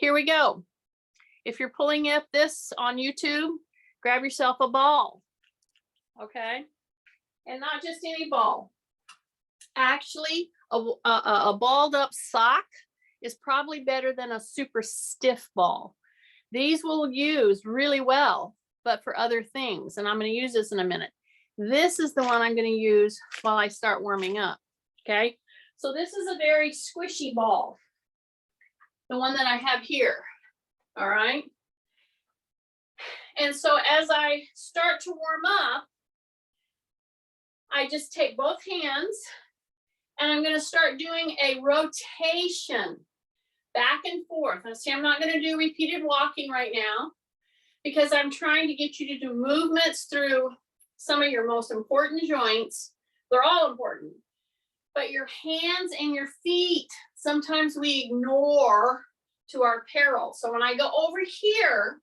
Here we go. If you're pulling up this on YouTube, grab yourself a ball, okay? And not just any ball. Actually, a balled up sock is probably better than a super stiff ball. These will use really well, but for other things, and I'm going to use this in a minute. This is the one I'm going to use while I start warming up, okay? So this is a very squishy ball, the one that I have here, all right? And so as I start to warm up, I just take both hands and I'm going to start doing a rotation back and forth. Now, see, I'm not going to do repeated walking right now because I'm trying to get you to do movements through some of your most important joints. They're all important, but your hands and your feet, sometimes we ignore to our peril. So when I go over here,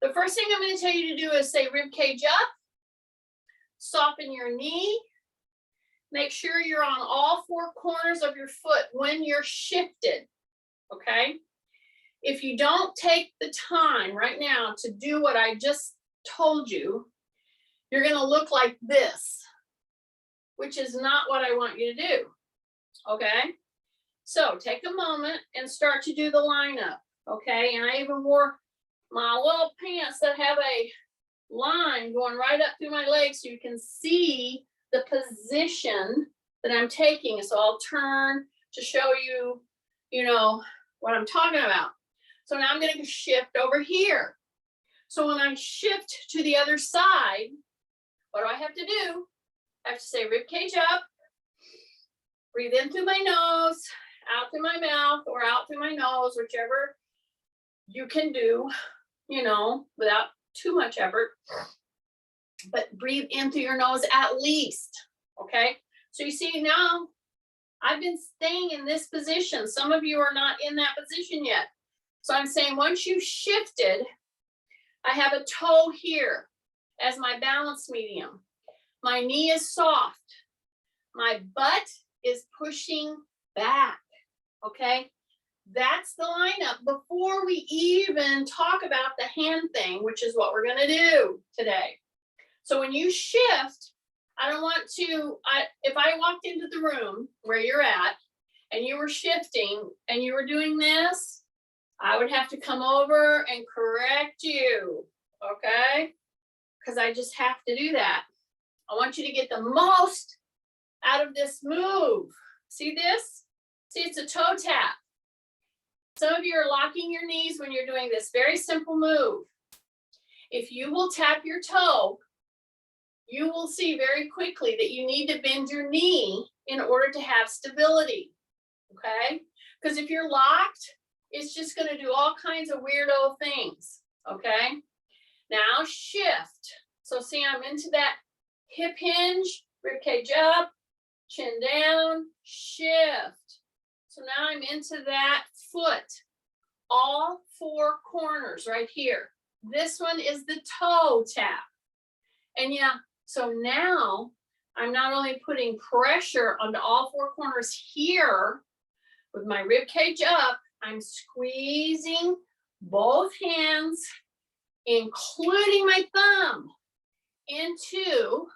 the first thing I'm going to tell you to do is say rib cage up, soften your knee, make sure you're on all four corners of your foot when you're shifted, okay? If you don't take the time right now to do what I just told you, you're going to look like this, which is not what I want you to do, okay? So take a moment and start to do the lineup, okay? And I even wore my little pants that have a line going right up through my legs so you can see the position that I'm taking. So I'll turn to show you, what I'm talking about. So now I'm going to shift over here. So when I shift to the other side, what do I have to do? I have to say rib cage up, breathe in through my nose, out through my mouth, or out through my nose, whichever you can do, without too much effort. But breathe in through your nose at least, okay? So you see now, I've been staying in this position. Some of you are not in that position yet. So I'm saying once you've shifted, I have a toe here as my balance medium. My knee is soft. My butt is pushing back, okay? That's the lineup before we even talk about the hand thing, which is what we're going to do today. So when you shift, I don't want to, if I walked into the room where you're at and you were shifting and you were doing this, I would have to come over and correct you, okay? Because I just have to do that. I want you to get the most out of this move. See this? See, it's a toe tap. Some of you are locking your knees when you're doing this very simple move. If you will tap your toe, you will see very quickly that you need to bend your knee in order to have stability, okay? Because if you're locked, it's just going to do all kinds of weirdo things, okay? Now shift. So see, I'm into that hip hinge, rib cage up, chin down, shift. So now I'm into that foot, all four corners right here. This one is the toe tap. And yeah, so now I'm not only putting pressure onto all four corners here with my rib cage up, I'm squeezing both hands, including my thumb, into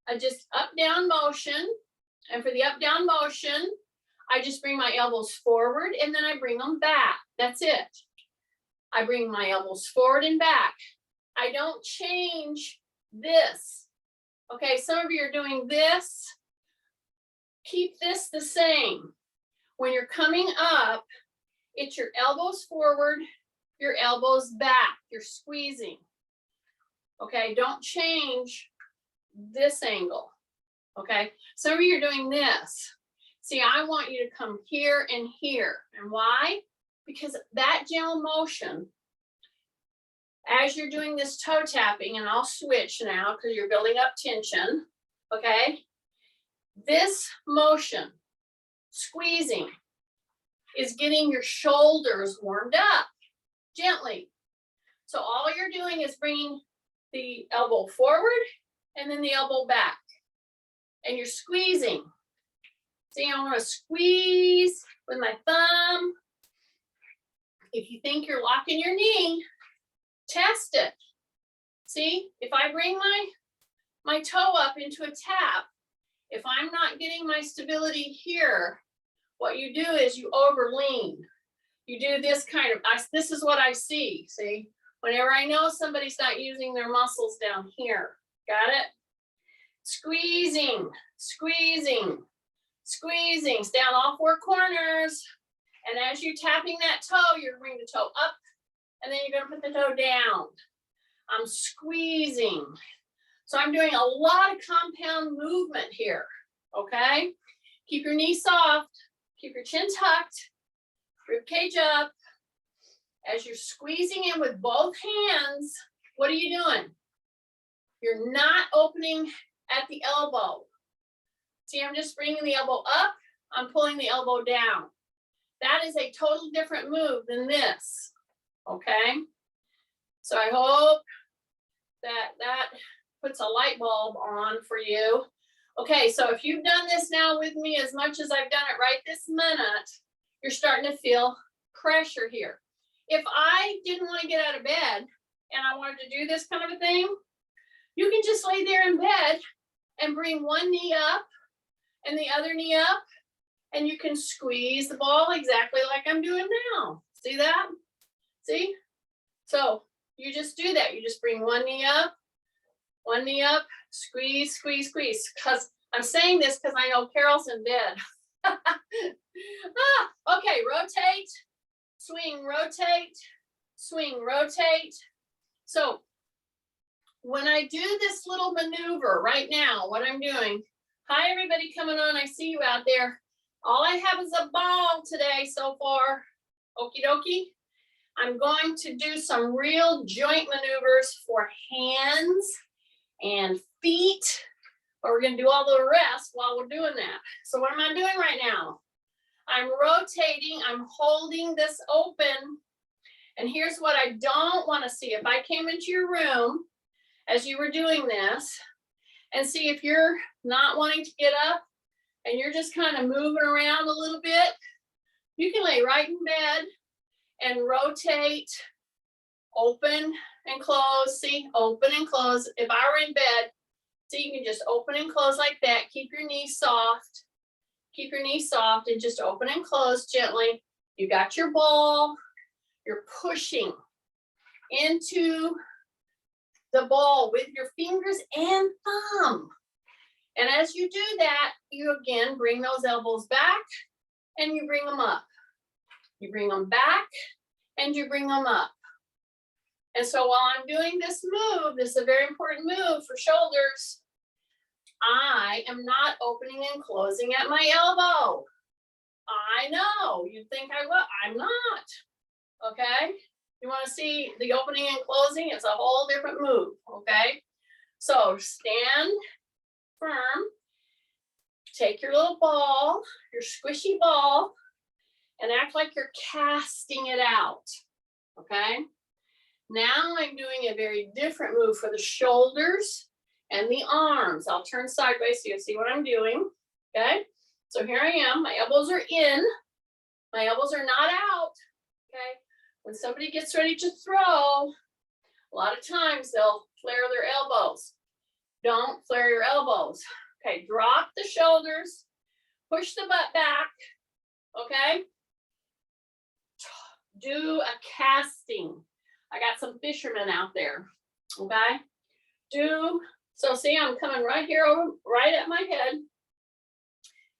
a just up-down motion. And for the up-down motion, I just bring my elbows forward and then I bring them back. That's it. I bring my elbows forward and back. I don't change this. Okay, some of you are doing this. Keep this the same. When you're coming up, it's your elbows forward, your elbows back. You're squeezing. Okay, don't change this angle. Okay, some of you are doing this. See, I want you to come here and here. And why? Because that gentle motion, as you're doing this toe tapping, and I'll switch now because you're building up tension, okay? This motion, squeezing, is getting your shoulders warmed up gently. So all you're doing is bringing the elbow forward and then the elbow back. And you're squeezing. See, I want to squeeze with my thumb If you think you're locking your knee, test it. See, if I bring my toe up into a tap, if I'm not getting my stability here, what you do is you overlean. You do this kind of, this is what I see, see? Whenever I know somebody's not using their muscles down here, got it? Squeezing, squeezing, squeezing, stay on all four corners. And as you're tapping that toe, you're bringing the toe up, and then you're gonna put the toe down. I'm squeezing. So I'm doing a lot of compound movement here, okay? Keep your knee soft, keep your chin tucked, rib cage up. As you're squeezing in with both hands, what are you doing? You're not opening at the elbow. See, I'm just bringing the elbow up, I'm pulling the elbow down. That is a totally different move than this, okay? So I hope that puts a light bulb on for you. Okay, so if you've done this now with me as much as I've done it right this minute, you're starting to feel pressure here. If I didn't want to get out of bed and I wanted to do this kind of a thing, you can just lay there in bed and bring one knee up and the other knee up, and you can squeeze the ball exactly like I'm doing now. See that? See? So you just do that. You just bring one knee up, squeeze, squeeze, squeeze. Because I'm saying this because I know Carol's in bed. Okay, rotate, swing, rotate, swing, rotate. So when I do this little maneuver right now, what I'm doing, hi everybody coming on, I see you out there. All I have is a ball today so far, okie dokie. I'm going to do some real joint maneuvers for hands and feet, but we're gonna do all the rest while we're doing that. So what am I doing right now? I'm rotating, I'm holding this open, and here's what I don't wanna see. If I came into your room as you were doing this, and see if you're not wanting to get up, and you're just kind of moving around a little bit, you can lay right in bed and rotate, open and close, see, open and close. If I were in bed, see, you can just open and close like that. Keep your knee soft, and just open and close gently. You got your ball, you're pushing into the ball with your fingers and thumb. And as you do that, you again bring those elbows back and you bring them up. You bring them back and you bring them up. And so while I'm doing this move, this is a very important move for shoulders, I am not opening and closing at my elbow. I know, you'd think I will, I'm not, okay? You wanna see the opening and closing? It's a whole different move, okay? So stand firm, take your little ball, your squishy ball, and act like you're casting it out, okay? Now I'm doing a very different move for the shoulders and the arms. I'll turn sideways so you'll see what I'm doing, okay? So here I am, my elbows are in, my elbows are not out, okay? When somebody gets ready to throw, a lot of times they'll flare their elbows. Don't flare your elbows. Okay, drop the shoulders, push the butt back, okay? Do a casting. I got some fishermen out there, okay? So see, I'm coming right here over, right at my head, and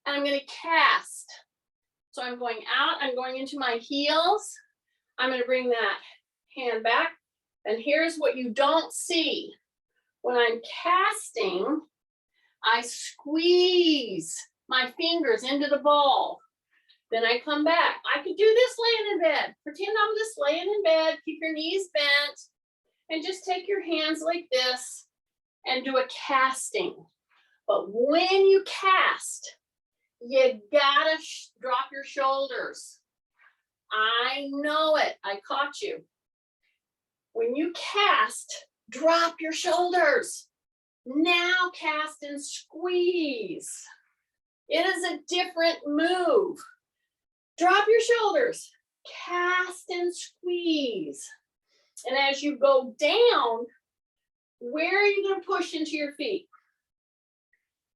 I'm gonna cast. So I'm going out, I'm going into my heels. I'm gonna bring that hand back, and here's what you don't see. When I'm casting, I squeeze my fingers into the ball. Then I come back. I could do this laying in bed. Pretend I'm just laying in bed. Keep your knees bent and just take your hands like this and do a casting. But when you cast, you gotta drop your shoulders. I know it. I caught you. When you cast, drop your shoulders. Now cast and squeeze. It is a different move. Drop your shoulders. cast and squeeze. And as you go down, where are you going to push into your feet?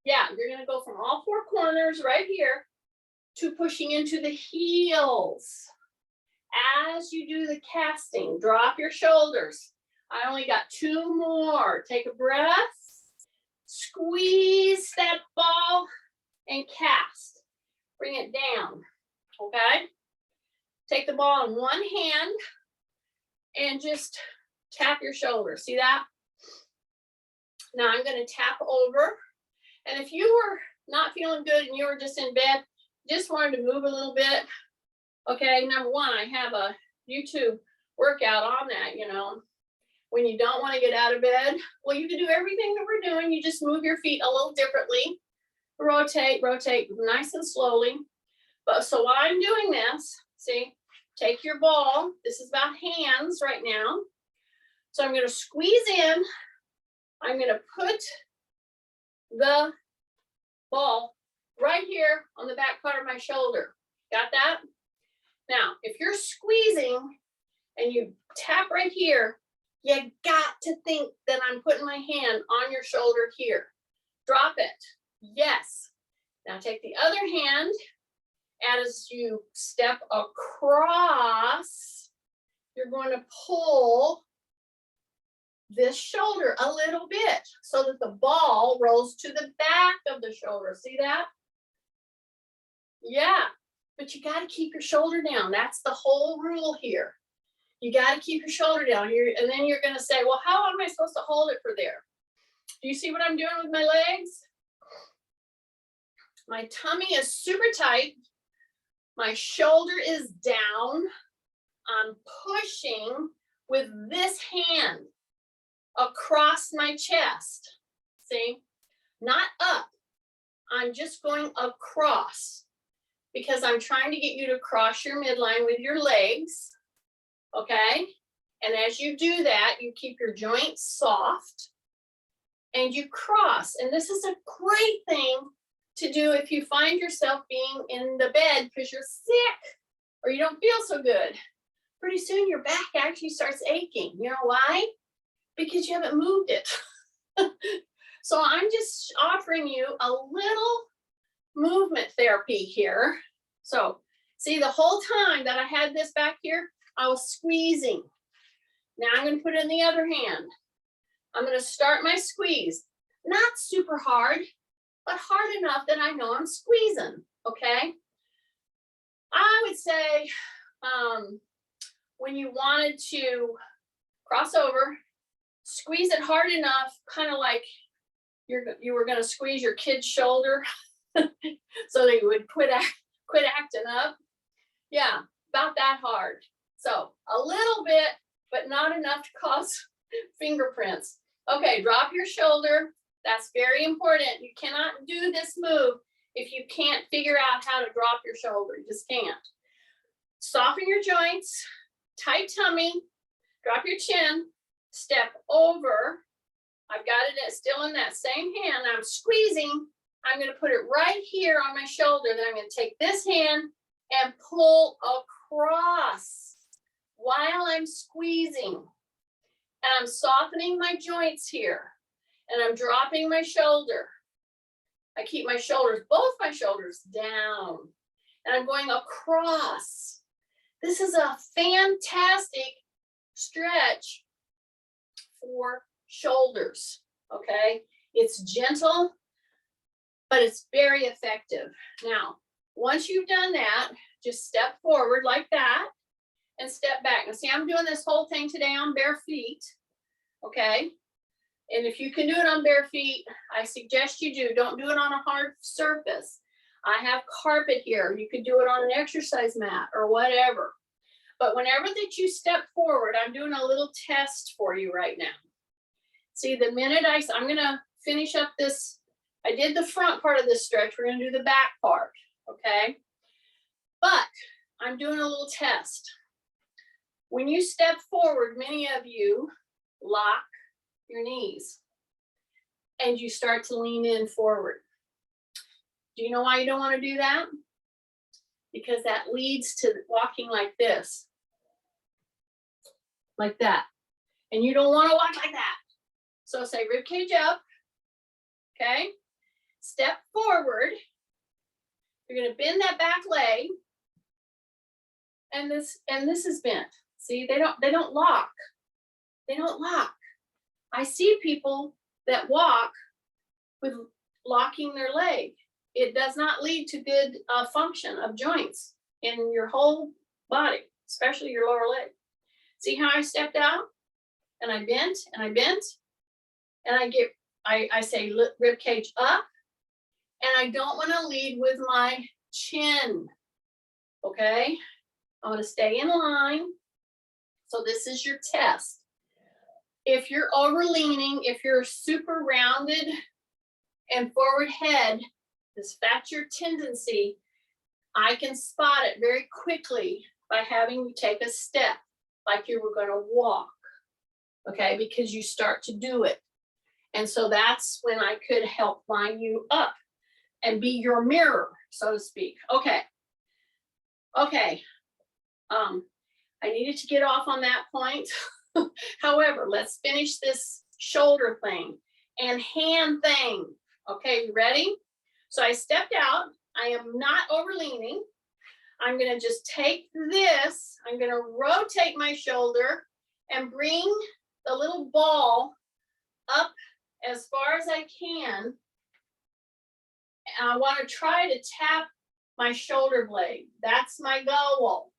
Yeah, you're going to go from all four corners right here to pushing into the heels. As you do the casting, drop your shoulders. I only got 2 more. Take a breath. Squeeze that ball and cast. Bring it down, okay? Take the ball in one hand and just tap your shoulder. See that? Now I'm going to tap over. And if you were not feeling good and you were just in bed, just wanted to move a little bit, okay, number one, I have a YouTube workout on that, you know. When you don't want to get out of bed, well, you can do everything that we're doing. You just move your feet a little differently. Rotate, rotate, nice and slowly. But so while I'm doing this, see, take your ball. This is about hands right now. So I'm going to squeeze in. I'm going to put the ball right here on the back part of my shoulder. Got that? Now, if you're squeezing and you tap right here, you got to think that I'm putting my hand on your shoulder here. Drop it. Yes. Now take the other hand. As you step across, you're going to pull this shoulder a little bit so that the ball rolls to the back of the shoulder. See that? Yeah. But you got to keep your shoulder down. That's the whole rule here. You got to keep your shoulder down here, and then you're going to say, well, how am I supposed to hold it for there? Do you see what I'm doing with my legs? My tummy is super tight. My shoulder is down. I'm pushing with this hand across my chest. See? Not up. I'm just going across because I'm trying to get you to cross your midline with your legs. Okay, and as you do that, you keep your joints soft and you cross. And this is a great thing to do if you find yourself being in the bed because you're sick or you don't feel so good. Pretty soon your back actually starts aching. You know why? Because you haven't moved it. So I'm just offering you a little movement therapy here. So see, the whole time that I had this back here, I was squeezing. Now I'm going to put it in the other hand. I'm going to start my squeeze. Not super hard, but hard enough that I know I'm squeezing, okay? I would say when you wanted to cross over, squeeze it hard enough, kind of like you were going to squeeze your kid's shoulder so they would quit acting up. Yeah, about that hard. So a little bit, but not enough to cause fingerprints. Okay, drop your shoulder. That's very important. You cannot do this move if you can't figure out how to drop your shoulder. You just can't. Soften your joints, tight tummy, drop your chin, step over. I've got it still in that same hand. I'm squeezing. I'm going to put it right here on my shoulder. Then I'm going to take this hand and pull across while I'm squeezing. And I'm softening my joints here. And I'm dropping my shoulder. I keep my shoulders, both my shoulders down. And I'm going across. This is a fantastic stretch for shoulders, okay? It's gentle, but it's very effective. Now, once you've done that, just step forward like that and step back. Now, see, I'm doing this whole thing today on bare feet, okay? And if you can do it on bare feet, I suggest you do. Don't do it on a hard surface. I have carpet here. You could do it on an exercise mat or whatever. But whenever that you step forward, I'm doing a little test for you right now. See, the minute I'm going to finish up this, I did the front part of this stretch. We're going to do the back part, okay? But I'm doing a little test. When you step forward, many of you lock your knees and you start to lean in forward. Do you know why you don't want to do that? because that leads to walking like this, like that. And you don't want to walk like that. So say rib cage up, okay? Step forward. You're gonna bend that back leg. And this is bent. See, they don't lock. They don't lock. I see people that walk with locking their leg. It does not lead to good function of joints in your whole body, especially your lower leg. See how I stepped out and I bent and I bent and I say rib cage up, and I don't want to lead with my chin. Okay, I want to stay in line. So this is your test. If you're over leaning, if you're super rounded and forward head, that's your tendency, I can spot it very quickly by having you take a step like you were going to walk, okay, because you start to do it. And so that's when I could help line you up and be your mirror, so to speak. Okay. I needed to get off on that point. However, let's finish this shoulder thing and hand thing. Okay, you ready? So I stepped out. I am not over leaning. I'm going to just take this. I'm going to rotate my shoulder and bring the little ball up as far as I can. And I want to try to tap my shoulder blade. That's my goal.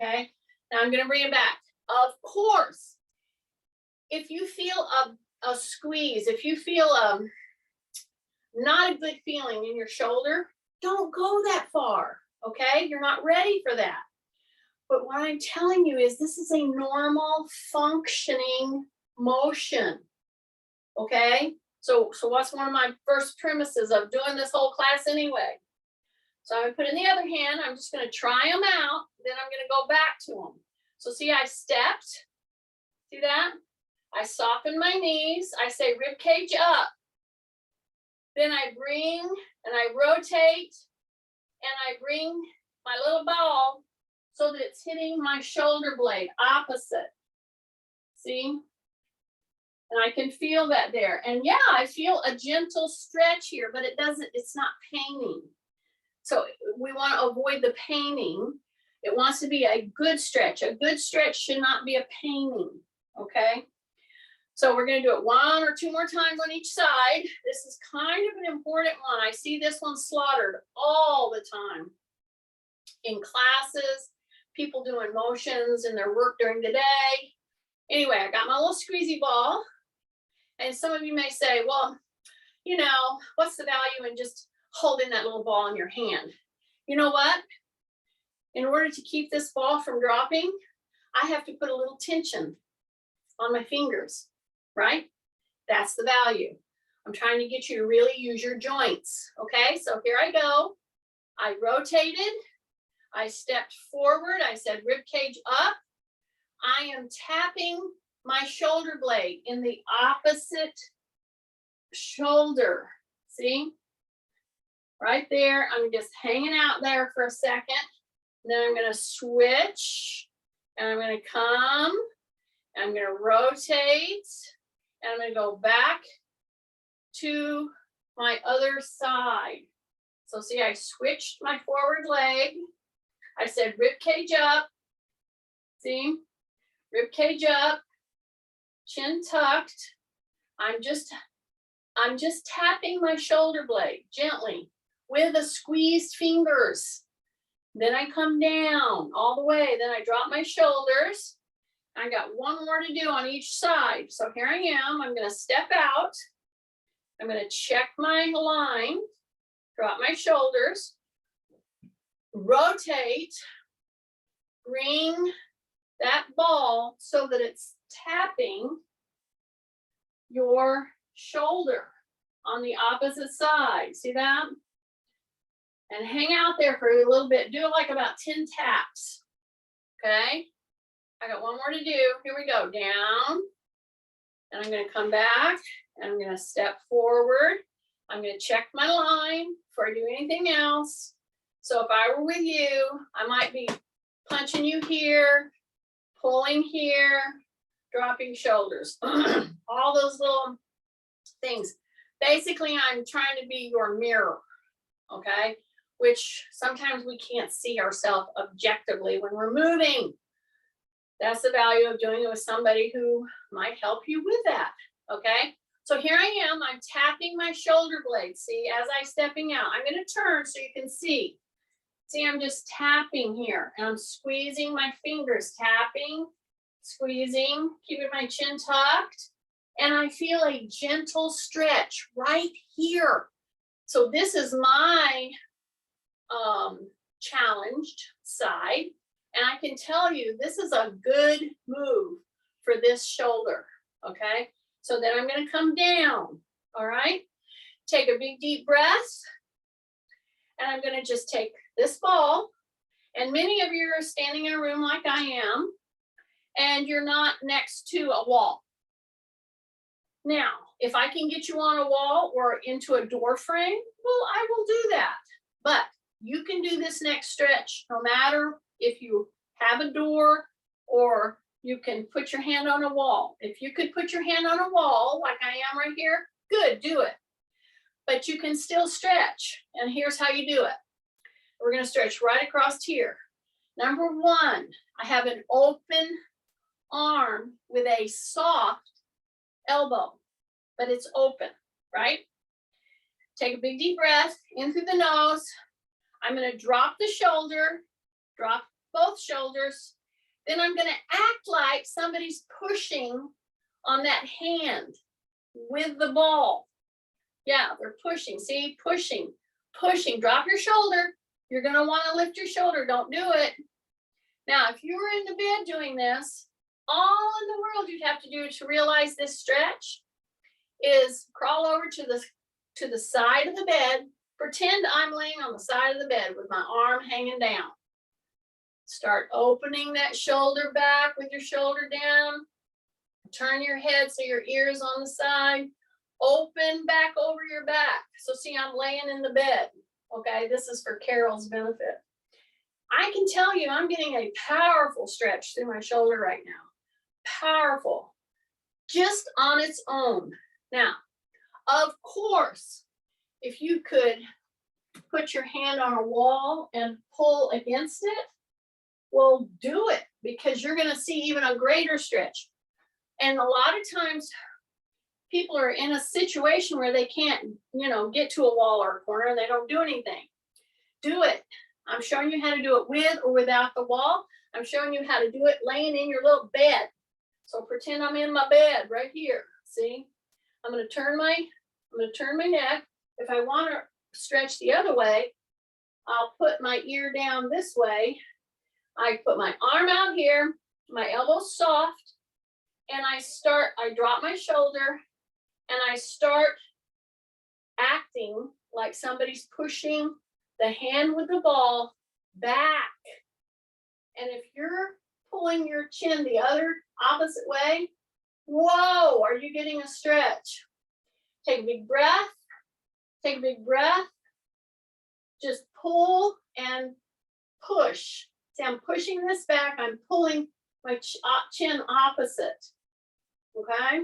Okay, now I'm going to bring it back. Of course, if you feel a squeeze, if you feel not a good feeling in your shoulder, don't go that far. Okay, you're not ready for that. But what I'm telling you is this is a normal functioning motion. Okay, so what's one of my first premises of doing this whole class anyway? So I'm going to put in the other hand. I'm just going to try them out. Then I'm going to go back to them. So see, I stepped. See that? I soften my knees. I say rib cage up. Then I bring and I rotate and I bring my little ball so that it's hitting my shoulder blade opposite. See? And I can feel that there. And yeah, I feel a gentle stretch here, but it's not paining. So we want to avoid the paining. It wants to be a good stretch. A good stretch should not be a paining, okay? So we're going to do it 1 or 2 more times on each side. This is kind of an important one. I see this one slaughtered all the time in classes, people doing motions in their work during the day. Anyway, I got my little squeezy ball. And some of you may say, well, you know, what's the value in just holding that little ball in your hand? You know what? In order to keep this ball from dropping, I have to put a little tension on my fingers, right? That's the value. I'm trying to get you to really use your joints. Okay, so here I go. I rotated. I stepped forward. I said rib cage up. I am tapping my shoulder blade in the opposite shoulder. See? Right there. I'm just hanging out there for a second. And then I'm going to switch. And I'm going to come. And I'm going to rotate. And I'm going to go back to my other side. So see, I switched my forward leg. I said rib cage up. See? Rib cage up. Chin tucked. I'm just tapping my shoulder blade gently with the squeezed fingers. Then I come down all the way. Then I drop my shoulders. I got 1 more to do on each side. So here I am. I'm going to step out. I'm going to check my line, drop my shoulders, rotate, bring that ball so that it's tapping your shoulder on the opposite side. See that? And hang out there for a little bit. Do it like about 10 taps. Okay? I got 1 more to do. Here we go. Down. And I'm going to come back. And I'm going to step forward. I'm going to check my line before I do anything else. So if I were with you, I might be punching you here, pulling here, dropping shoulders, all those little things. Basically, I'm trying to be your mirror, okay? Which sometimes we can't see ourselves objectively when we're moving. That's the value of doing it with somebody who might help you with that, okay? So here I am, I'm tapping my shoulder blades. See, as I'm stepping out, I'm gonna turn so you can see. See, I'm just tapping here and I'm squeezing my fingers, tapping, squeezing, keeping my chin tucked. And I feel a gentle stretch right here. So this is my challenged side. And I can tell you, this is a good move for this shoulder, okay? So then I'm gonna come down, all right? Take a big deep breath. And I'm gonna just take this ball, and many of you are standing in a room like I am, and you're not next to a wall. Now, if I can get you on a wall or into a door frame, well, I will do that. But you can do this next stretch no matter if you have a door or you can put your hand on a wall. If you could put your hand on a wall like I am right here, good, do it. But you can still stretch, and here's how you do it. We're gonna stretch right across here. Number one, I have an open arm with a soft elbow, but it's open, right? Take a big deep breath in through the nose. I'm gonna drop the shoulder, drop both shoulders. Then I'm gonna act like somebody's pushing on that hand with the ball. Yeah, they're pushing, see, pushing, pushing, drop your shoulder. You're gonna wanna lift your shoulder, don't do it. Now, if you were in the bed doing this, all in the world you'd have to do to realize this stretch is crawl over to the side of the bed, pretend I'm laying on the side of the bed with my arm hanging down. Start opening that shoulder back with your shoulder down. Turn your head so your ear is on the side. Open back over your back. So see, I'm laying in the bed. Okay, this is for Carol's benefit. I can tell you I'm getting a powerful stretch through my shoulder right now. Powerful, just on its own. Now, of course, if you could put your hand on a wall and pull against it, well, do it, because you're gonna see even a greater stretch. And a lot of times people are in a situation where they can't, get to a wall or a corner and they don't do anything. Do it. I'm showing you how to do it with or without the wall. I'm showing you how to do it laying in your little bed. So pretend I'm in my bed right here. See, I'm gonna turn my neck. If I want to stretch the other way, I'll put my ear down this way. I put my arm out here, my elbow's soft, and I drop my shoulder and I start acting like somebody's pushing the hand with the ball back. And if you're pulling your chin the other opposite way, whoa, are you getting a stretch? Take a big breath, take a big breath. Just pull and push. See, I'm pushing this back, I'm pulling my chin opposite, okay?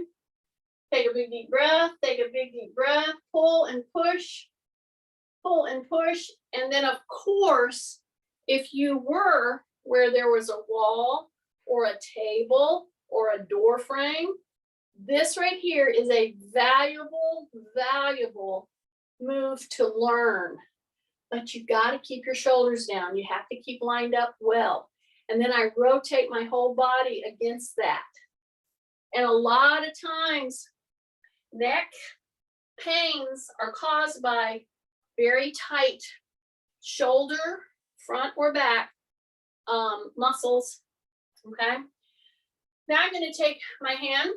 Take a big deep breath, take a big deep breath, pull and push, and then of course, if you were where there was a wall or a table or a door frame, this right here is a valuable move to learn. But you got to keep your shoulders down. You have to keep lined up well. And then I rotate my whole body against that. And a lot of times, neck pains are caused by very tight shoulder, front or back muscles, okay? Now I'm gonna take my hand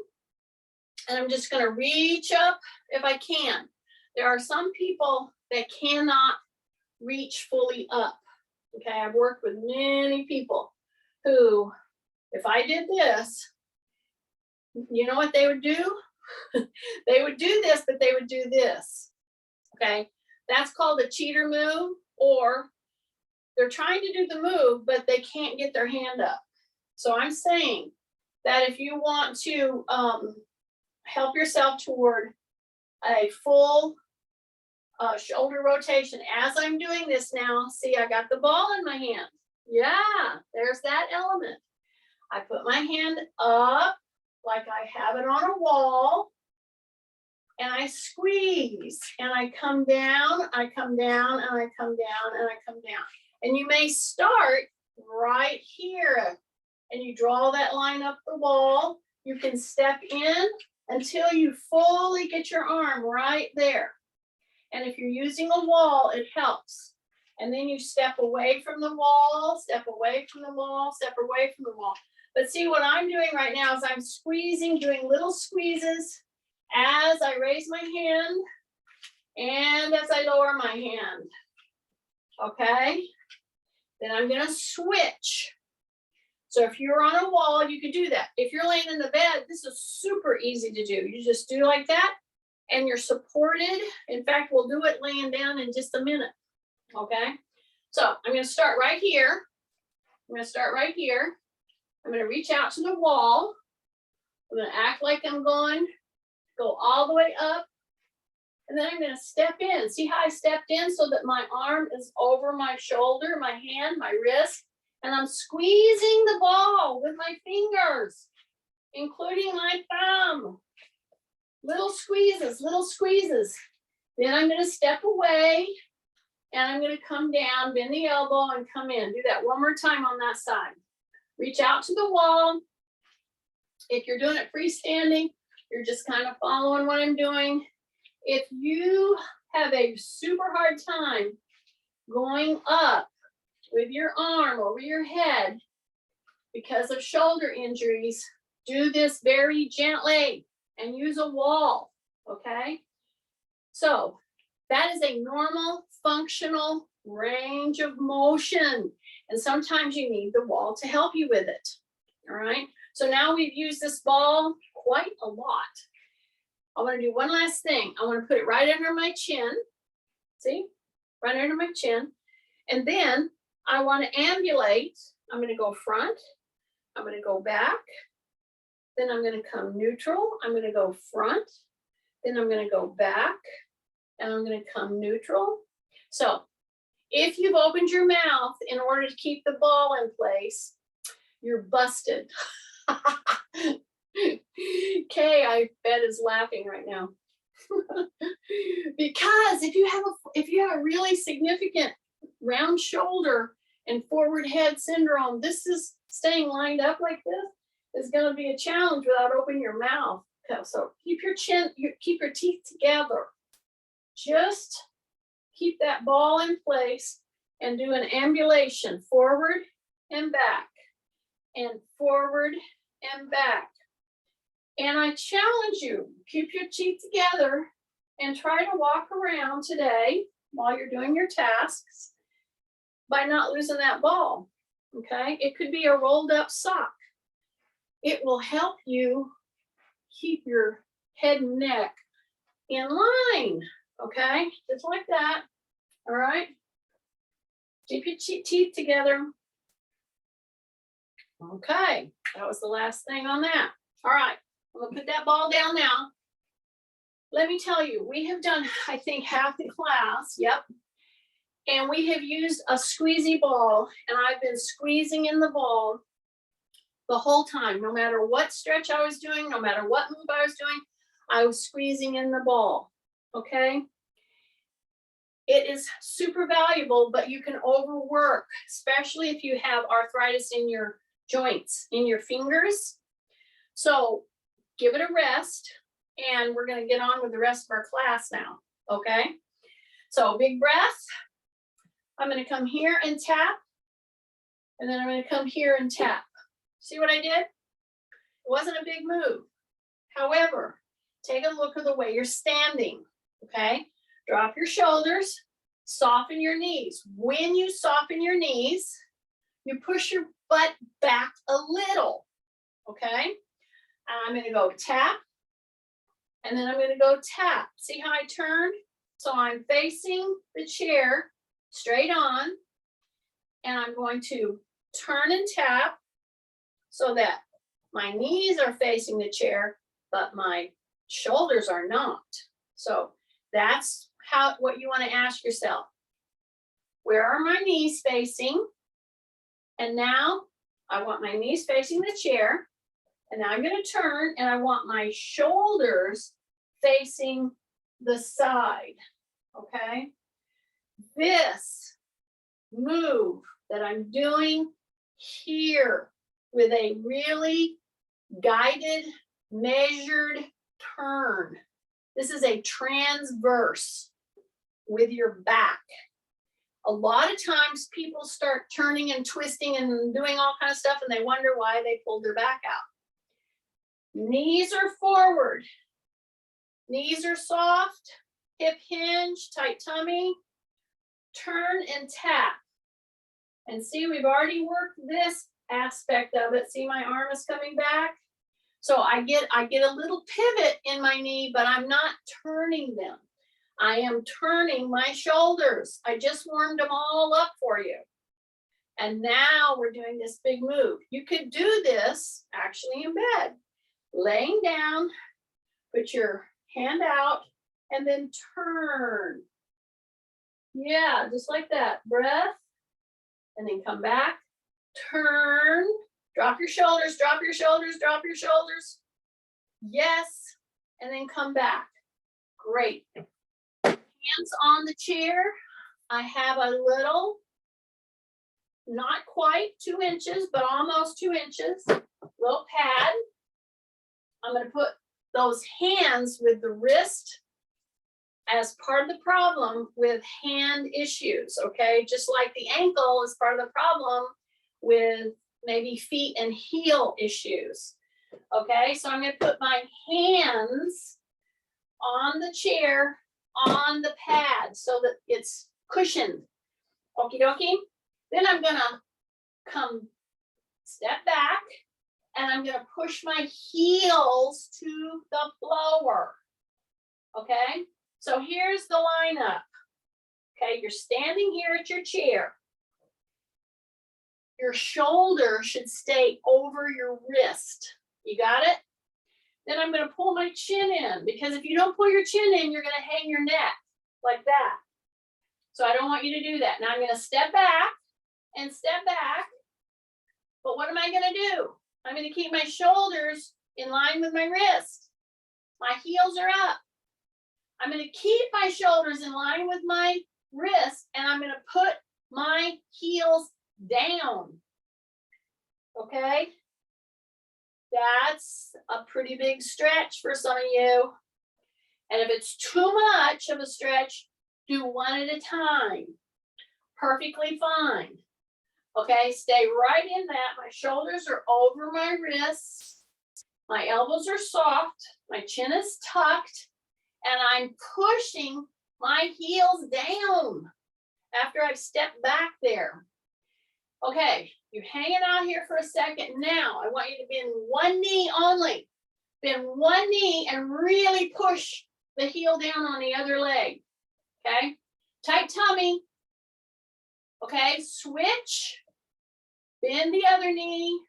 and I'm just gonna reach up if I can. There are some people that cannot reach fully up, okay? I've worked with many people who, if I did this, you know what they would do? They would do this, but they would do this, okay? That's called a cheater move, or they're trying to do the move, but they can't get their hand up. So I'm saying that if you want to help yourself toward a full shoulder rotation, as I'm doing this now, see, I got the ball in my hand. Yeah, there's that element. I put my hand up like I have it on a wall, and I squeeze, and I come down, I come down, and I come down, and I come down. And you may start right here, and you draw that line up the wall. You can step in until you fully get your arm right there. And if you're using a wall, it helps. And then you step away from the wall, step away from the wall, step away from the wall. But see, what I'm doing right now is I'm squeezing, doing little squeezes as I raise my hand and as I lower my hand. Okay? Then I'm going to switch. So if you're on a wall, you could do that. If you're laying in the bed, this is super easy to do. You just do like that, and you're supported. In fact, we'll do it laying down in just a minute. Okay? So I'm going to start right here. I'm going to start right here. I'm going to reach out to the wall. I'm going to act like I'm going, go all the way up. And then I'm going to step in. See how I stepped in so that my arm is over my shoulder, my hand, my wrist. And I'm squeezing the ball with my fingers, including my thumb. Little squeezes, little squeezes. Then I'm going to step away, and I'm going to come down, bend the elbow, and come in. Do that one more time on that side. Reach out to the wall. If you're doing it freestanding, you're just kind of following what I'm doing. If you have a super hard time going up with your arm over your head because of shoulder injuries, do this very gently and use a wall, okay? So that is a normal functional range of motion, and sometimes you need the wall to help you with it, all right? So now we've used this ball quite a lot. I want to do one last thing. I want to put it right under my chin, see? Right under my chin, and then I want to ambulate. I'm going to go front, I'm going to go back, then I'm going to come neutral, I'm going to go front, then I'm going to go back, and I'm going to come neutral. So if you've opened your mouth in order to keep the ball in place, you're busted. Kay, I bet, is laughing right now. Because if you have a really significant round shoulder and forward head syndrome, this is staying lined up like this is going to be a challenge without opening your mouth. Okay, so keep your chin, keep your teeth together. Just keep that ball in place and do an ambulation forward and back and forward and back. And I challenge you, keep your teeth together and try to walk around today while you're doing your tasks by not losing that ball, okay? It could be a rolled up sock. It will help you keep your head and neck in line, okay? Just like that, all right? Keep your teeth together. Okay, that was the last thing on that. All right, I'm gonna put that ball down now. Let me tell you, we have done, I think, half the class, yep. And we have used a squeezy ball, and I've been squeezing in the ball the whole time. No matter what stretch I was doing, no matter what move I was doing, I was squeezing in the ball, okay? It is super valuable, but you can overwork, especially if you have arthritis in your joints, in your fingers. So give it a rest, and we're going to get on with the rest of our class now, okay? So big breath. I'm going to come here and tap, and then I'm going to come here and tap. See what I did? It wasn't a big move. However, take a look at the way you're standing, okay? Drop your shoulders, soften your knees. When you soften your knees, you push your butt back a little, okay? I'm going to go tap, and then I'm going to go tap. See how I turned? So I'm facing the chair straight on, and I'm going to turn and tap so that my knees are facing the chair, but my shoulders are not. So that's what you want to ask yourself. Where are my knees facing? And now I want my knees facing the chair. And now I'm going to turn and I want my shoulders facing the side. Okay. This move that I'm doing here with a really guided, measured turn. This is a transverse with your back. A lot of times people start turning and twisting and doing all kinds of stuff and they wonder why they pulled their back out. Knees are forward. Knees are soft, hip hinge, tight tummy. Turn and tap. And see, we've already worked this aspect of it. See, my arm is coming back. So I get a little pivot in my knee, but I'm not turning them. I am turning my shoulders. I just warmed them all up for you. And now we're doing this big move. You could do this actually in bed. Laying down, put your hand out, and then turn. Yeah, just like that. Breath, and then come back. Turn. Drop your shoulders, drop your shoulders, drop your shoulders. Yes, and then come back. Great. Hands on the chair. I have a little, not quite 2 inches, but almost 2 inches, little pad. I'm going to put those hands with the wrist as part of the problem with hand issues, okay? Just like the ankle is part of the problem with maybe feet and heel issues, okay? So I'm going to put my hands on the chair, on the pad, so that it's cushioned. Okie dokie. Then I'm going to come step back, and I'm going to push my heels to the floor, okay? So here's the lineup. Okay, you're standing here at your chair. Your shoulder should stay over your wrist. You got it? Then I'm going to pull my chin in, because if you don't pull your chin in, you're going to hang your neck like that. So I don't want you to do that. Now I'm going to step back and step back. But what am I going to do? I'm going to keep my shoulders in line with my wrist. My heels are up. I'm going to keep my shoulders in line with my wrist, and I'm going to put my heels down. Okay? That's a pretty big stretch for some of you. And if it's too much of a stretch, do one at a time. Perfectly fine. Okay, stay right in that. My shoulders are over my wrists. My elbows are soft. My chin is tucked. And I'm pushing my heels down after I've stepped back there. Okay, you're hanging out here for a second. Now, I want you to bend one knee only. Bend one knee and really push the heel down on the other leg. Okay, tight tummy. Okay, switch. Bend the other knee.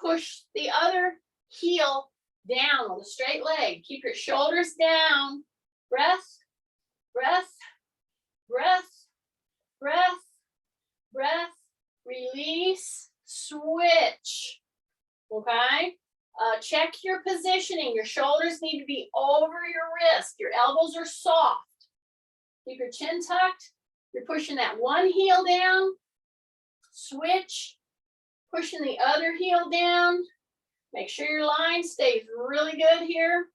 Push the other heel down on the straight leg. Keep your shoulders down. Breath, breath, breath, breath, breath. Release, switch. Okay. Check your positioning. Your shoulders need to be over your wrist. Your elbows are soft. Keep your chin tucked. You're pushing that one heel down. Switch. Pushing the other heel down. Make sure your line stays really good here.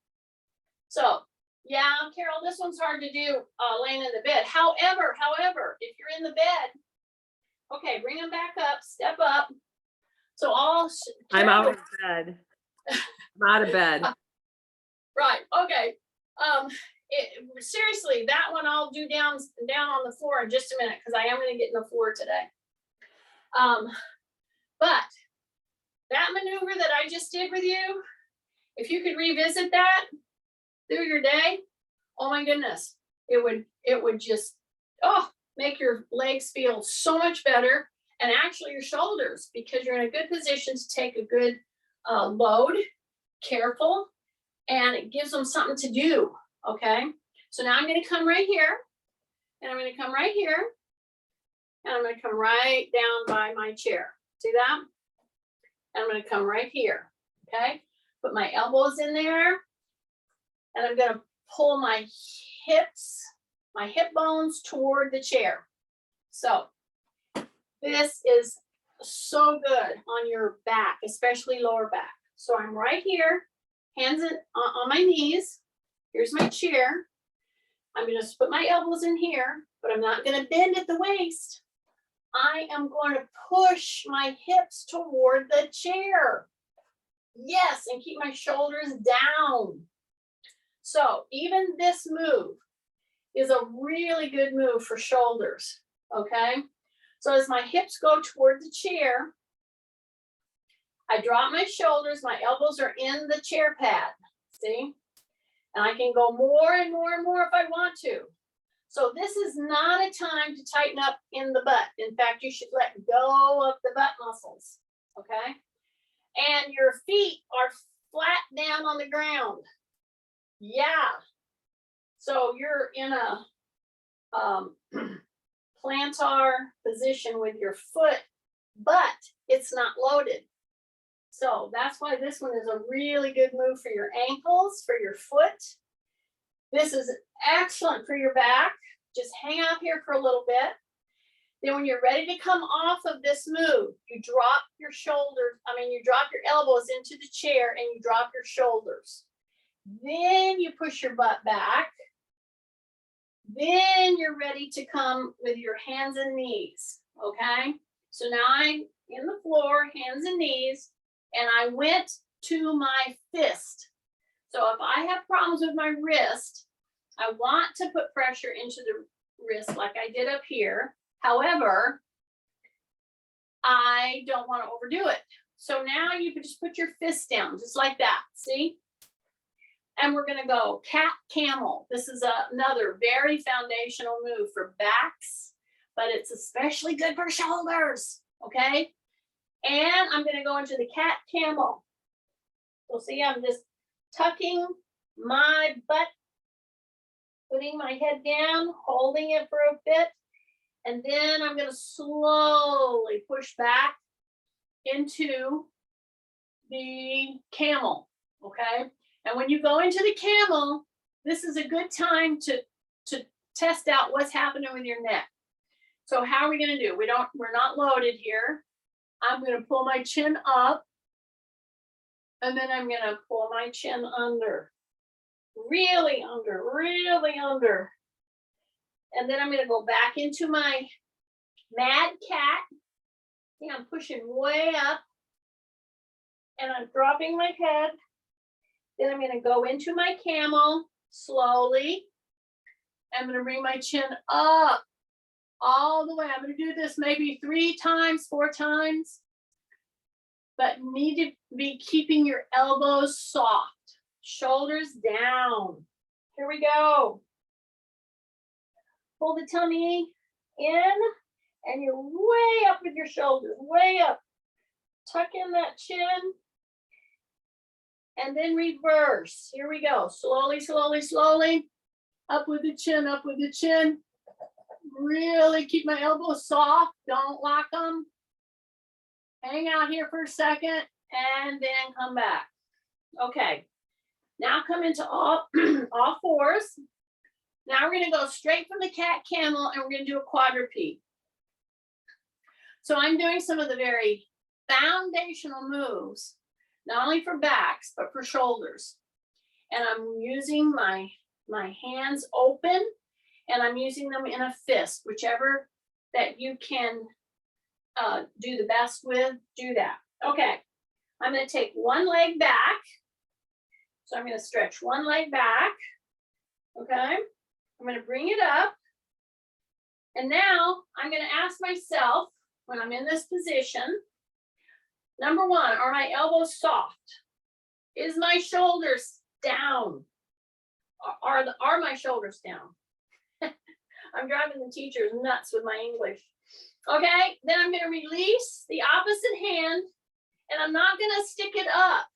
So, yeah, Carol, this one's hard to do laying in the bed. However, if you're in the bed, okay, bring them back up, step up. So I'm out of bed. I'm out of bed. Right, okay. Seriously, that one I'll do down on the floor in just a minute, because I am going to get in the floor today. But that maneuver that I just did with you, if you could revisit that through your day, oh my goodness, it would just, oh, make your legs feel so much better, and actually your shoulders, because you're in a good position to take a good load, careful, and it gives them something to do, okay? So now I'm gonna come right here, and I'm gonna come right here, and I'm gonna come right down by my chair. See that? And I'm gonna come right here, okay? Put my elbows in there, and I'm gonna pull my hips, my hip bones toward the chair. So this is so good on your back, especially lower back. So I'm right here, hands on my knees. Here's my chair. I'm gonna just put my elbows in here, but I'm not gonna bend at the waist. I am going to push my hips toward the chair. Yes, and keep my shoulders down. So even this move is a really good move for shoulders, okay? So as my hips go toward the chair, I drop my shoulders, my elbows are in the chair pad, see? And I can go more and more and more if I want to. So this is not a time to tighten up in the butt. In fact, you should let go of the butt muscles, okay? And your feet are flat down on the ground. Yeah. So you're in a plantar position with your foot, but it's not loaded. So that's why this one is a really good move for your ankles, for your foot. This is excellent for your back. Just hang out here for a little bit. Then when you're ready to come off of this move, you drop your shoulders, you drop your elbows into the chair and you drop your shoulders. Then you push your butt back. Then you're ready to come with your hands and knees, okay? So now I'm in the floor, hands and knees, and I went to my fist. So if I have problems with my wrist, I want to put pressure into the wrist like I did up here. However, I don't want to overdo it. So now you can just put your fist down, just like that, see? And we're gonna go cat camel. This is another very foundational move for backs, but it's especially good for shoulders, okay? And I'm gonna go into the cat camel. So see, I'm just tucking my butt, putting my head down, holding it for a bit, and then I'm gonna slowly push back into the camel, okay? And when you go into the camel, this is a good time to test out what's happening with your neck. So how are we gonna do? We're not loaded here. I'm gonna pull my chin up, and then I'm gonna pull my chin under. Really under, really under. And then I'm gonna go back into my mad cat. See, I'm pushing way up, and I'm dropping my head. Then I'm gonna go into my camel slowly. I'm gonna bring my chin up all the way. I'm gonna do this maybe 3 times, 4 times, but need to be keeping your elbows soft, shoulders down. Here we go. Pull the tummy in, and you're way up with your shoulders, way up. Tuck in that chin. And then reverse. Here we go. Slowly, slowly, slowly. Up with the chin, up with the chin. Really keep my elbows soft. Don't lock them. Hang out here for a second and then come back. Okay. Now come into all fours. Now we're going to go straight from the cat camel and we're going to do a quadrupede. So I'm doing some of the very foundational moves, not only for backs, but for shoulders. And I'm using my hands open, and I'm using them in a fist, whichever that you can do the best with, do that. Okay, I'm gonna take one leg back. So I'm gonna stretch one leg back, okay? I'm gonna bring it up. And now I'm gonna ask myself, when I'm in this position, number one, are my elbows soft? Is my shoulders down? Are my shoulders down? I'm driving the teachers nuts with my English. Okay, then I'm gonna release the opposite hand and I'm not gonna stick it up.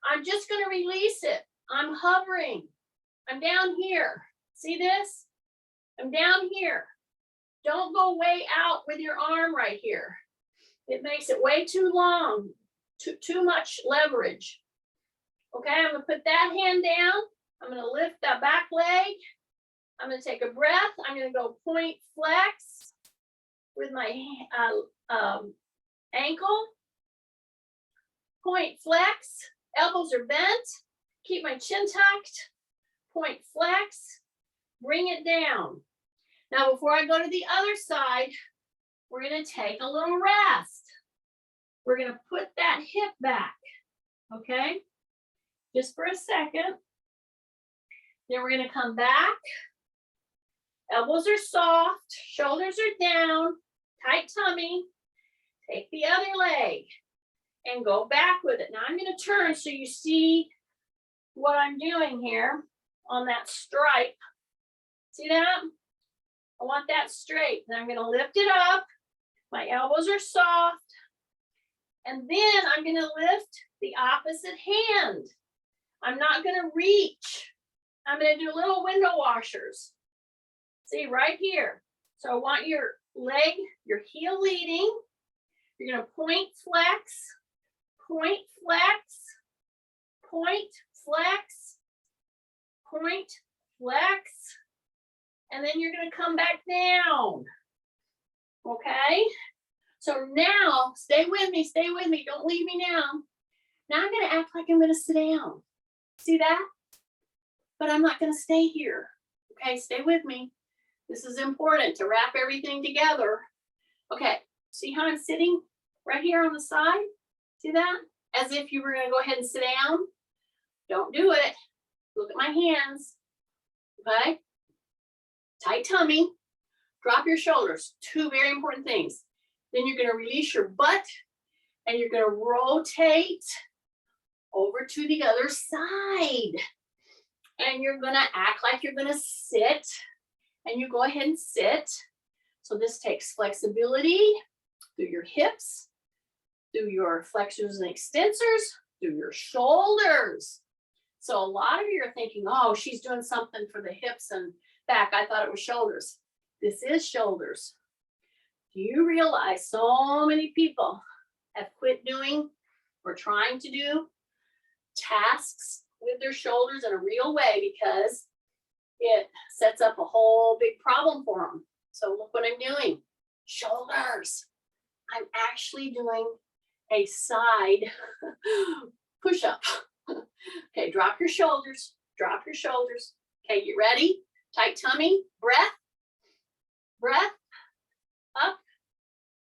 I'm just gonna release it. I'm hovering. I'm down here. See this? I'm down here. Don't go way out with your arm right here. It makes it way too long, too much leverage. Okay, I'm gonna put that hand down. I'm gonna lift that back leg. I'm gonna take a breath. I'm gonna go point flex with my ankle. Point flex, elbows are bent. Keep my chin tucked. Point flex, bring it down. Now, before I go to the other side, we're gonna take a little rest. We're gonna put that hip back, okay? Just for a second. Then we're gonna come back. Elbows are soft, shoulders are down, tight tummy. Take the other leg and go back with it. Now I'm gonna turn so you see what I'm doing here on that stripe. See that? I want that straight. Then I'm gonna lift it up. My elbows are soft. And then I'm gonna lift the opposite hand. I'm not gonna reach. I'm gonna do little window washers. See, right here. So I want your leg, your heel leading. You're gonna point flex, point flex, point flex, point flex, and then you're gonna come back down. Okay? So now, stay with me, don't leave me now. Now I'm gonna act like I'm gonna sit down. See that? But I'm not gonna stay here. Okay, stay with me. This is important to wrap everything together. Okay, see how I'm sitting right here on the side? See that? As if you were gonna go ahead and sit down. Don't do it. Look at my hands. Okay? Tight tummy. Drop your shoulders. Two very important things. Then you're gonna release your butt and you're gonna rotate over to the other side. And you're gonna act like you're gonna sit, and you go ahead and sit. So this takes flexibility through your hips, through your flexors and extensors, through your shoulders. So a lot of you are thinking, oh, she's doing something for the hips and back. I thought it was shoulders. This is shoulders. Do you realize so many people have quit doing or trying to do tasks with their shoulders in a real way because it sets up a whole big problem for them. So look what I'm doing. Shoulders. I'm actually doing a side push-up. Okay, drop your shoulders. Drop your shoulders. Okay, you ready? Tight tummy. Breath. Breath. Up.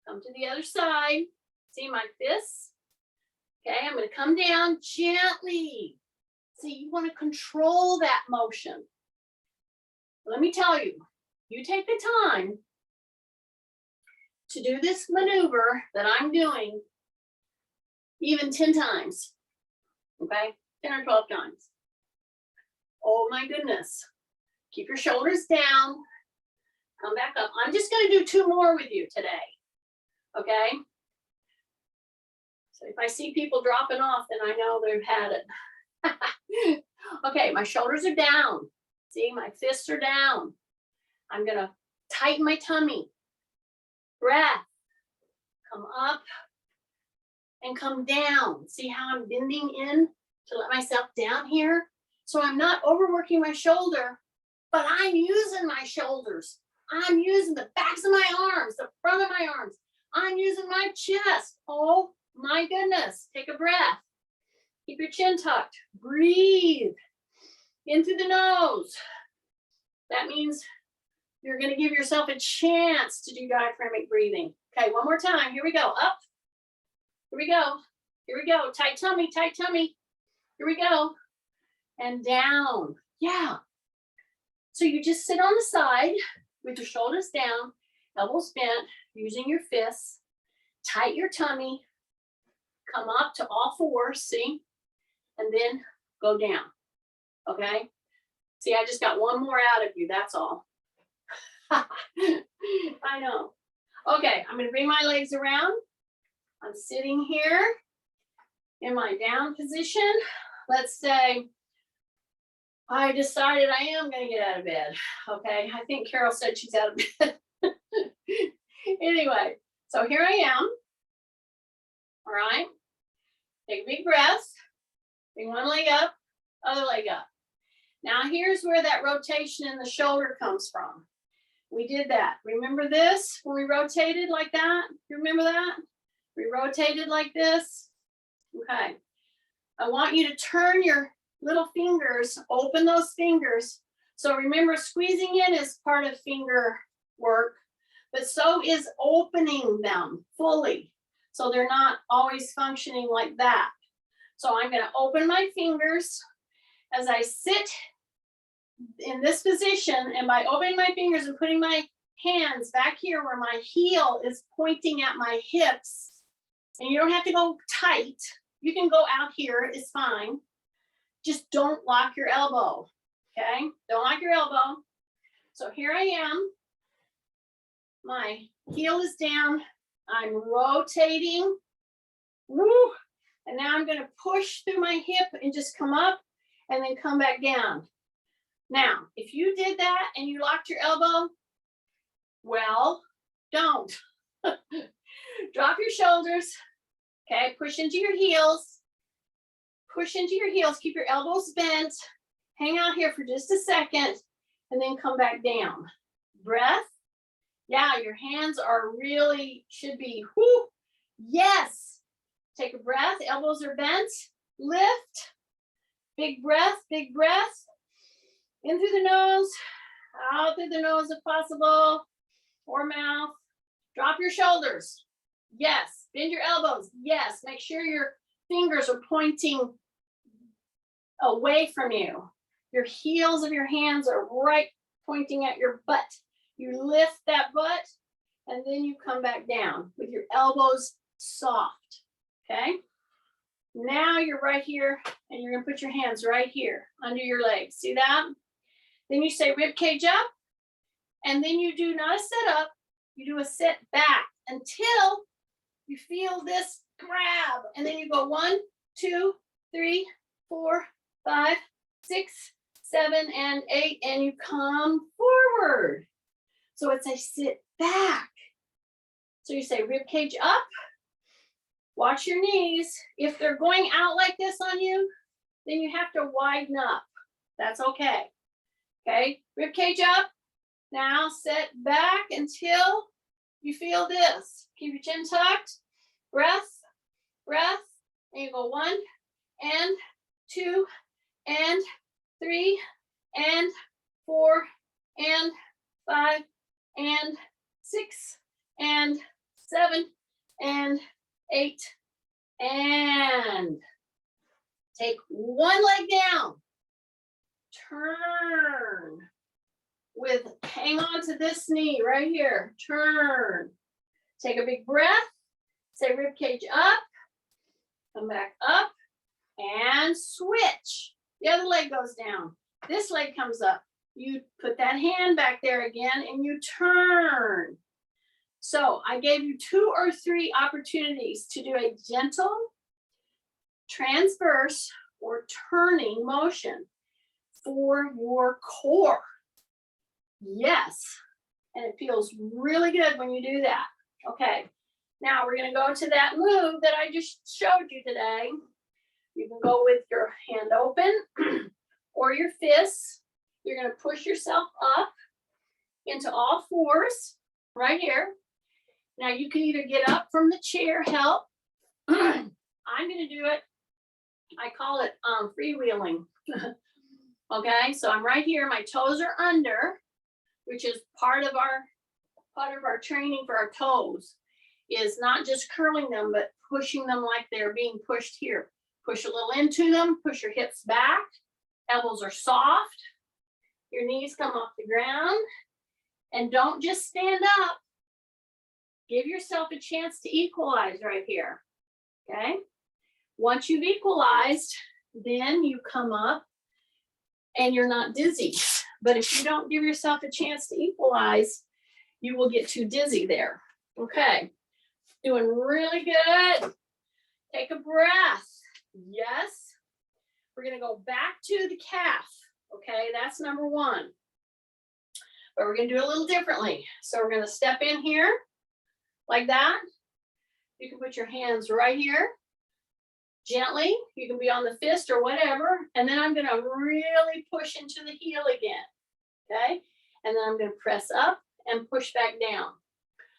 Come to the other side. See my fists? Okay, I'm going to come down gently. See, you want to control that motion. Let me tell you, you take the time to do this maneuver that I'm doing even 10 times, okay? 10 or 12 times. Oh my goodness. Keep your shoulders down. Come back up. I'm just going to do 2 more with you today, okay? So if I see people dropping off, then I know they've had it. Okay, my shoulders are down. See, my fists are down. I'm gonna tighten my tummy. Breath. Come up and come down. See how I'm bending in to let myself down here? So I'm not overworking my shoulder, but I'm using my shoulders. I'm using the backs of my arms, the front of my arms. I'm using my chest. Oh my goodness. Take a breath. Keep your chin tucked. Breathe in through the nose. That means you're going to give yourself a chance to do diaphragmatic breathing. Okay, one more time. Here we go. Up. Here we go. Here we go. Tight tummy, tight tummy. Here we go. And down. Yeah. So you just sit on the side with your shoulders down, elbows bent, using your fists. Tight your tummy. Come up to all fours, see? And then go down. Okay? See, I just got one more out of you, that's all. I know. Okay, I'm gonna bring my legs around. I'm sitting here in my down position. Let's say I decided I am gonna get out of bed. Okay, I think Carol said she's out of bed. Anyway, so here I am. All right, take a big breath. Bring one leg up, other leg up. Now here's where that rotation in the shoulder comes from. We did that. Remember this when we rotated like that? You remember that? We rotated like this. Okay. I want you to turn your little fingers, open those fingers. So remember, squeezing in is part of finger work, but so is opening them fully. So they're not always functioning like that. So I'm going to open my fingers as I sit in this position, and by opening my fingers and putting my hands back here where my heel is pointing at my hips, and you don't have to go tight. You can go out here, it's fine. Just don't lock your elbow, okay? Don't lock your elbow. So here I am. My heel is down. I'm rotating. Woo! And now I'm going to push through my hip and just come up and then come back down. Now, if you did that and you locked your elbow, well, don't. Drop your shoulders. Okay, push into your heels. Push into your heels. Keep your elbows bent. Hang out here for just a second and then come back down. Breath. Yeah, your hands are really, should be, whoo, yes. Take a breath, elbows are bent. Lift. Big breath, big breath. In through the nose, out through the nose if possible, or mouth. Drop your shoulders. Yes. Bend your elbows. Yes. Make sure your fingers are pointing away from you. Your heels of your hands are right pointing at your butt. You lift that butt and then you come back down with your elbows soft. Okay. Now you're right here and you're going to put your hands right here under your legs. See that? Then you say rib cage up, and then you do not a sit up, you do a sit back until you feel this grab, and then you go 1, 2, 3, 4, 5, 6, 7, and 8, and you come forward. So it's a sit back. So you say rib cage up, watch your knees. If they're going out like this on you, then you have to widen up. That's okay. Okay, rib cage up. Now sit back until you feel this. Keep your chin tucked. Breath, breath. And you go 1 and 2 and 3 and 4 and 5 and 6 and 7 and 8 and take one leg down. Turn with, hang on to this knee right here. Turn. Take a big breath. Say rib cage up. Come back up and switch. The other leg goes down. This leg comes up. You put that hand back there again and you turn. So I gave you 2 or 3 opportunities to do a gentle transverse or turning motion for your core. Yes. And it feels really good when you do that. Okay. Now we're going to go to that move that I just showed you today. You can go with your hand open or your fists. You're going to push yourself up into all fours right here. Now you can either get up from the chair, help. I'm going to do it. I call it freewheeling. Okay, so I'm right here. My toes are under, which is part of our training for our toes, is not just curling them, but pushing them like they're being pushed here. Push a little into them, push your hips back, elbows are soft, your knees come off the ground, and don't just stand up. Give yourself a chance to equalize right here, okay? Once you've equalized, then you come up and you're not dizzy. But if you don't give yourself a chance to equalize, you will get too dizzy there. Okay, doing really good. Take a breath. Yes. We're gonna go back to the calf. Okay, that's number one. But we're gonna do it a little differently. So we're gonna step in here like that. You can put your hands right here. Gently, you can be on the fist or whatever. And then I'm gonna really push into the heel again. Okay, and then I'm gonna press up and push back down.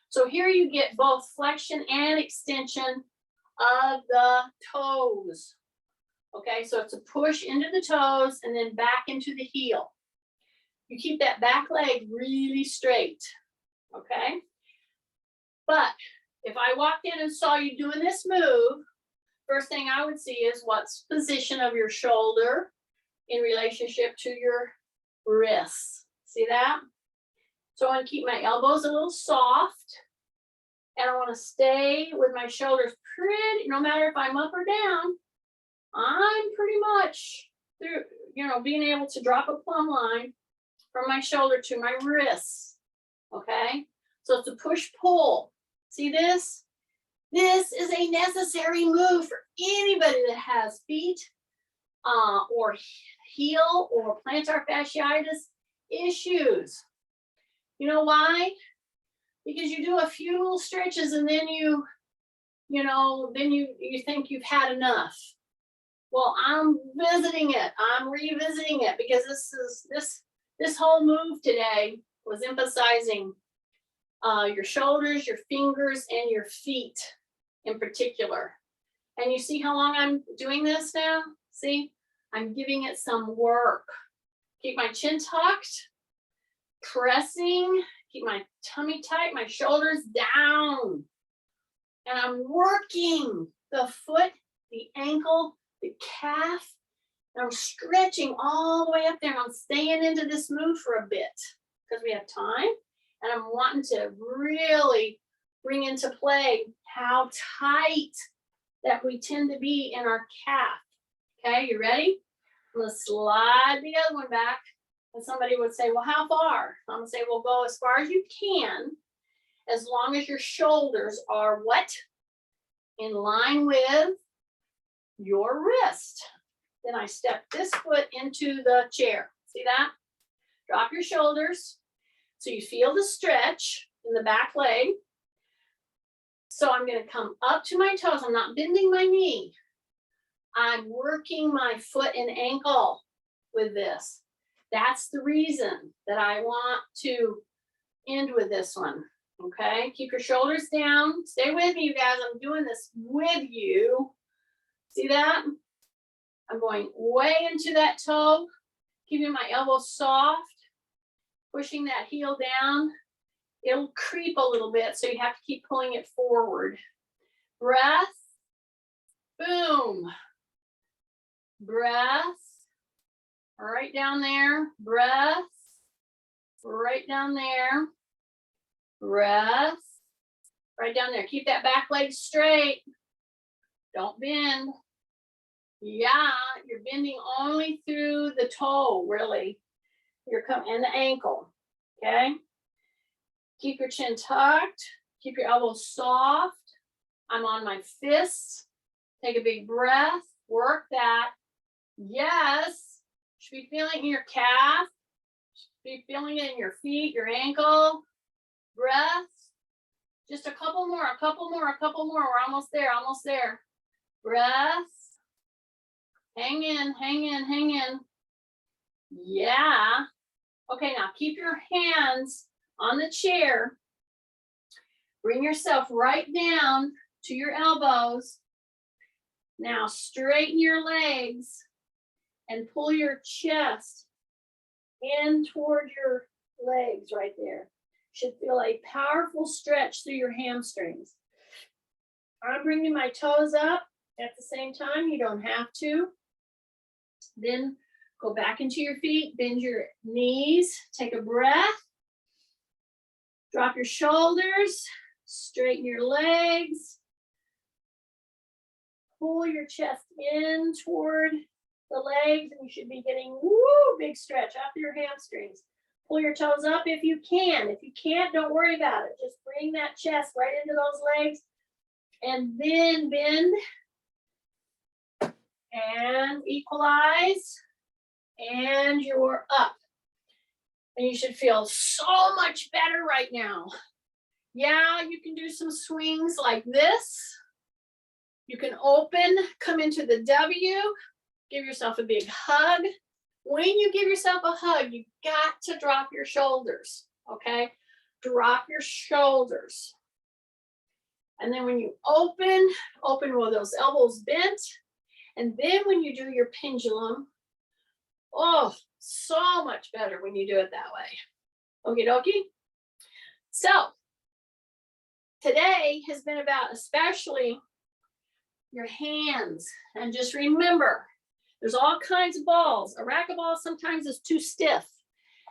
So here you get both flexion and extension of the toes. Okay, so it's a push into the toes and then back into the heel. You keep that back leg really straight, okay? But if I walked in and saw you doing this move, first thing I would see is what's the position of your shoulder in relationship to your wrists. See that? So I want to keep my elbows a little soft, and I want to stay with my shoulders pretty, no matter if I'm up or down, I'm pretty much through, being able to drop a plumb line from my shoulder to my wrists. Okay, so it's a push-pull. See this? This is a necessary move for anybody that has feet or heel or plantar fasciitis issues. You know why? Because you do a few little stretches and then you think you've had enough. Well, I'm visiting it. I'm revisiting it because this whole move today was emphasizing your shoulders, your fingers, and your feet in particular. And you see how long I'm doing this now? See, I'm giving it some work. Keep my chin tucked, pressing, keep my tummy tight, my shoulders down. And I'm working the foot, the ankle, the calf, and I'm stretching all the way up there. And I'm staying into this move for a bit because we have time. And I'm wanting to really bring into play how tight that we tend to be in our calf. Okay, you ready? I'm gonna slide the other one back. And somebody would say, well, how far? I'm gonna say, well, go as far as you can, as long as your shoulders are what? In line with your wrist. Then I step this foot into the chair. See that? Drop your shoulders. So you feel the stretch in the back leg. So I'm going to come up to my toes. I'm not bending my knee. I'm working my foot and ankle with this. That's the reason that I want to end with this one. Okay, keep your shoulders down. Stay with me, you guys. I'm doing this with you. See that? I'm going way into that toe, keeping my elbow soft, pushing that heel down. It'll creep a little bit, so you have to keep pulling it forward. Breath. Boom. Breath. Right down there. Breath. Right down there. Breath. Right down there. Keep that back leg straight. Don't bend. Yeah, you're bending only through the toe, really. And the ankle. Okay? Keep your chin tucked. Keep your elbows soft. I'm on my fists. Take a big breath. Work that. Yes. Should be feeling it in your calf. Should be feeling it in your feet, your ankle. Breath. Just a couple more, a couple more, a couple more. We're almost there, almost there. Breath. Hang in, hang in, hang in. Yeah. Okay, now keep your hands on the chair. Bring yourself right down to your elbows. Now straighten your legs and pull your chest in toward your legs right there. Should feel a powerful stretch through your hamstrings. I'm bringing my toes up at the same time. You don't have to. Then go back into your feet, bend your knees, take a breath. Drop your shoulders, straighten your legs. Pull your chest in toward the legs, and you should be getting woo, big stretch up your hamstrings. Pull your toes up if you can. If you can't, don't worry about it. Just bring that chest right into those legs and then bend and equalize, and you're up. And you should feel so much better right now. Yeah, you can do some swings like this. You can open, come into the W, give yourself a big hug. When you give yourself a hug, you got to drop your shoulders, okay? Drop your shoulders. And then when you open with those elbows bent. And then when you do your pendulum, oh, so much better when you do it that way. Okie dokie. So today has been about especially your hands. And just remember, there's all kinds of balls. A racquetball sometimes is too stiff.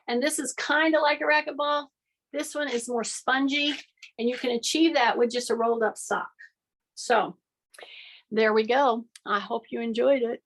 And this is kind of like a racquetball. This one is more spongy, and you can achieve that with just a rolled up sock. So there we go. I hope you enjoyed it.